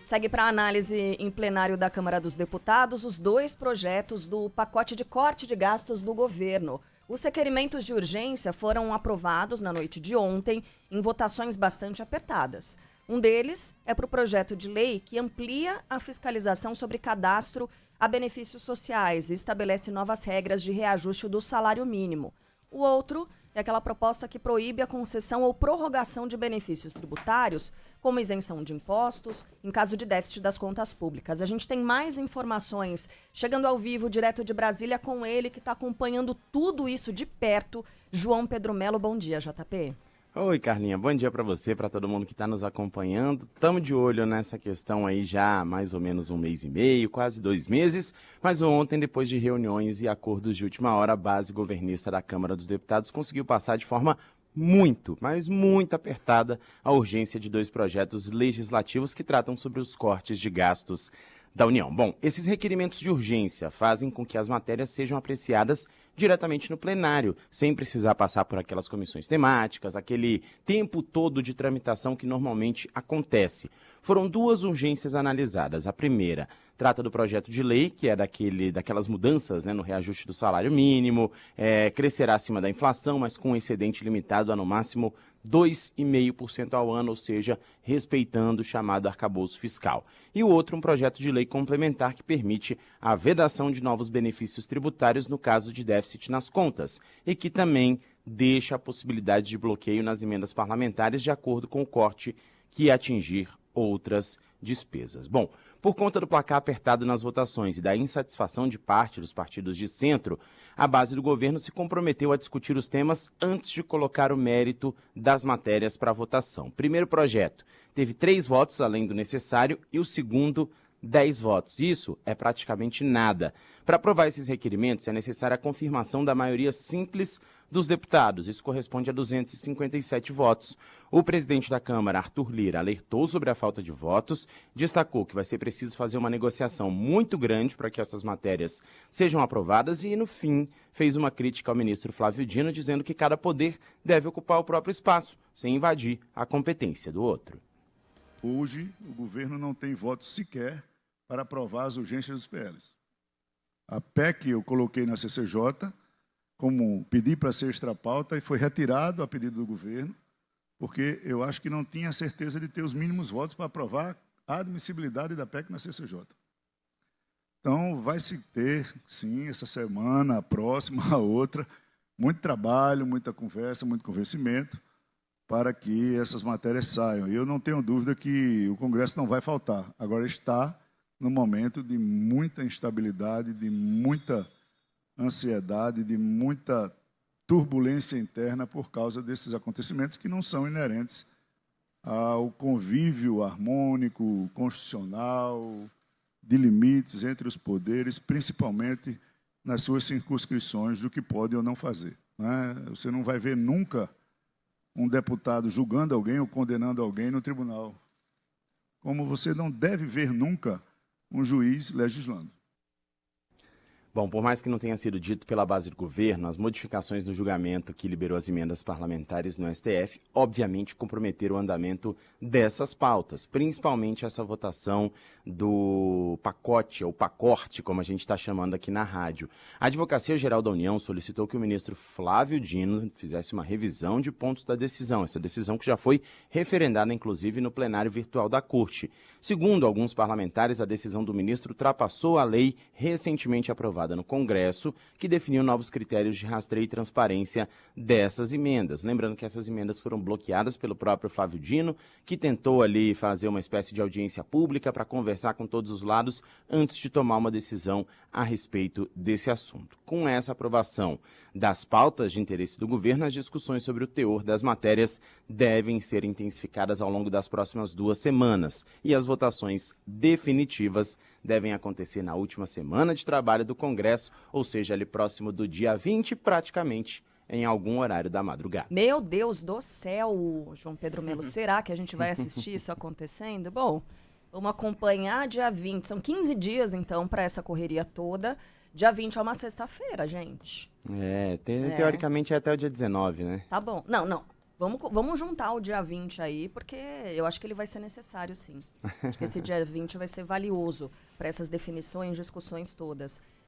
Segue para análise em plenário da Câmara dos Deputados os 2 projetos do pacote de corte de gastos do governo. Os requerimentos de urgência foram aprovados na noite de ontem em votações bastante apertadas. Um deles é para o projeto de lei que amplia a fiscalização sobre cadastro a benefícios sociais e estabelece novas regras de reajuste do salário mínimo. O outro é aquela proposta que proíbe a concessão ou prorrogação de benefícios tributários, como isenção de impostos, em caso de déficit das contas públicas. A gente tem mais informações chegando ao vivo, direto de Brasília, com ele que está acompanhando tudo isso de perto. João Pedro Melo, bom dia, JP. Oi, Carlinha, bom dia para você, para todo mundo que está nos acompanhando. Estamos de olho nessa questão aí já há mais ou menos 1 mês e meio, quase 2 meses, mas ontem, depois de reuniões e acordos de última hora, a base governista da Câmara dos Deputados conseguiu passar de forma muito, mas muito apertada a urgência de 2 projetos legislativos que tratam sobre os cortes de gastos da União. Bom, esses requerimentos de urgência fazem com que as matérias sejam apreciadas diretamente no plenário, sem precisar passar por aquelas comissões temáticas, aquele tempo todo de tramitação que normalmente acontece. Foram 2 urgências analisadas. A primeira trata do projeto de lei, que é daquelas mudanças, né, no reajuste do salário mínimo, crescerá acima da inflação, mas com um excedente limitado a no máximo 2,5% ao ano, ou seja, respeitando o chamado arcabouço fiscal. E o outro, um projeto de lei complementar que permite a vedação de novos benefícios tributários no caso de déficit nas contas e que também deixa a possibilidade de bloqueio nas emendas parlamentares de acordo com o corte que atingir outras despesas. Bom, por conta do placar apertado nas votações e da insatisfação de parte dos partidos de centro, a base do governo se comprometeu a discutir os temas antes de colocar o mérito das matérias para votação. O primeiro projeto teve 3 votos além do necessário e o segundo 10 votos. Isso é praticamente nada. Para aprovar esses requerimentos é necessária a confirmação da maioria simples dos deputados. Isso corresponde a 257 votos. O presidente da Câmara, Arthur Lira, alertou sobre a falta de votos, destacou que vai ser preciso fazer uma negociação muito grande para que essas matérias sejam aprovadas e, no fim, fez uma crítica ao ministro Flávio Dino, dizendo que cada poder deve ocupar o próprio espaço, sem invadir a competência do outro. Hoje, o governo não tem voto sequer para aprovar as urgências dos PLs. A PEC eu coloquei na CCJ como pedi para ser extrapauta e foi retirado a pedido do governo, porque eu acho que não tinha certeza de ter os mínimos votos para aprovar a admissibilidade da PEC na CCJ. Então, vai se ter, sim, essa semana, a próxima, a outra, muito trabalho, muita conversa, muito convencimento, para que essas matérias saiam. E eu não tenho dúvida que o Congresso não vai faltar. Agora está no momento de muita instabilidade, de muita ansiedade, de muita turbulência interna por causa desses acontecimentos que não são inerentes ao convívio harmônico, constitucional, de limites entre os poderes, principalmente nas suas circunscrições do que pode ou não fazer. Né? Você não vai ver nunca um deputado julgando alguém ou condenando alguém no tribunal, como você não deve ver nunca um juiz legislando. Bom, por mais que não tenha sido dito pela base do governo, as modificações no julgamento que liberou as emendas parlamentares no STF, obviamente comprometeram o andamento dessas pautas, principalmente essa votação do pacote, ou pacote, como a gente está chamando aqui na rádio. A Advocacia Geral da União solicitou que o ministro Flávio Dino fizesse uma revisão de pontos da decisão, essa decisão que já foi referendada, inclusive, no plenário virtual da Corte. Segundo alguns parlamentares, a decisão do ministro ultrapassou a lei recentemente aprovada no Congresso, que definiu novos critérios de rastreio e transparência dessas emendas. Lembrando que essas emendas foram bloqueadas pelo próprio Flávio Dino, que tentou ali fazer uma espécie de audiência pública para conversar com todos os lados antes de tomar uma decisão a respeito desse assunto. Com essa aprovação das pautas de interesse do governo, as discussões sobre o teor das matérias devem ser intensificadas ao longo das próximas 2 semanas e as votações definitivas devem acontecer na última semana de trabalho do Congresso, ou seja, ali próximo do dia 20, praticamente em algum horário da madrugada. Meu Deus do céu, João Pedro Melo, será que a gente vai assistir isso acontecendo? Bom, vamos acompanhar dia 20, são 15 dias então para essa correria toda. Dia 20 é uma sexta-feira, gente. Teoricamente é até o dia 19, né? Tá bom. Não. Vamos juntar o dia 20 aí, porque eu acho que ele vai ser necessário, sim. Acho que esse dia 20 vai ser valioso para essas definições, discussões todas.